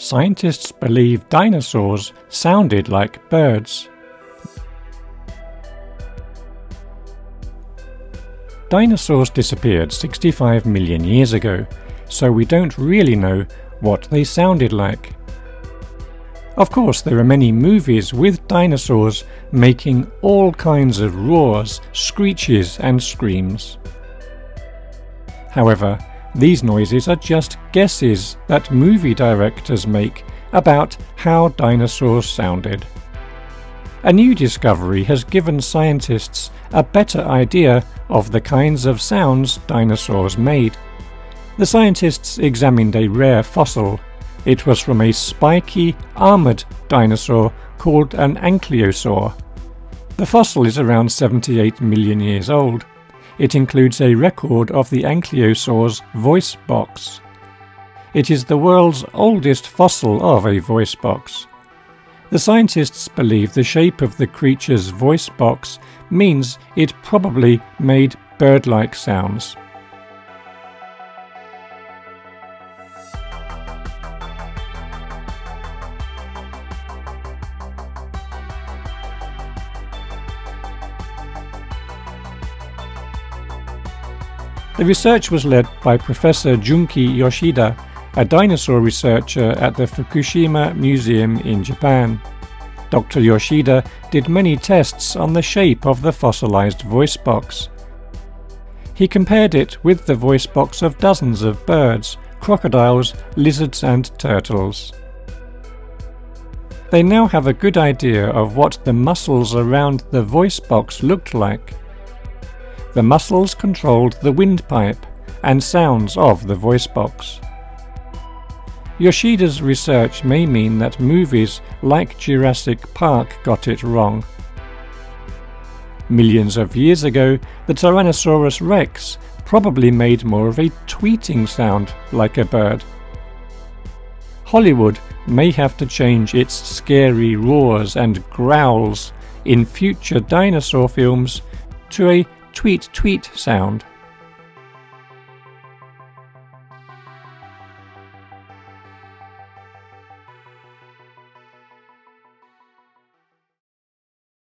Scientists believe dinosaurs sounded like birds. Dinosaurs disappeared 65 million years ago, so we don't really know what they sounded like. Of course, there are many movies with dinosaurs making all kinds of roars, screeches and screams. However, these noises are just guesses that movie directors make about how dinosaurs sounded. A new discovery has given scientists a better idea of the kinds of sounds dinosaurs made. The scientists examined a rare fossil. It was from a spiky, armoured dinosaur called an ankylosaur. The fossil is around 78 million years old. It includes a record of the ankylosaur's voice box. It is the world's oldest fossil of a voice box. The scientists believe the shape of the creature's voice box means it probably made bird-like sounds. The research was led by Professor Junki Yoshida, a dinosaur researcher at the Fukushima Museum in Japan. Dr. Yoshida did many tests on the shape of the fossilized voice box. He compared it with the voice box of dozens of birds, crocodiles, lizards and turtles. They now have a good idea of what the muscles around the voice box looked like. The muscles controlled the windpipe and sounds of the voice box. Yoshida's research may mean that movies like Jurassic Park got it wrong. Millions of years ago, the Tyrannosaurus rex probably made more of a tweeting sound like a bird. Hollywood may have to change its scary roars and growls in future dinosaur films to a tweet-tweet sound.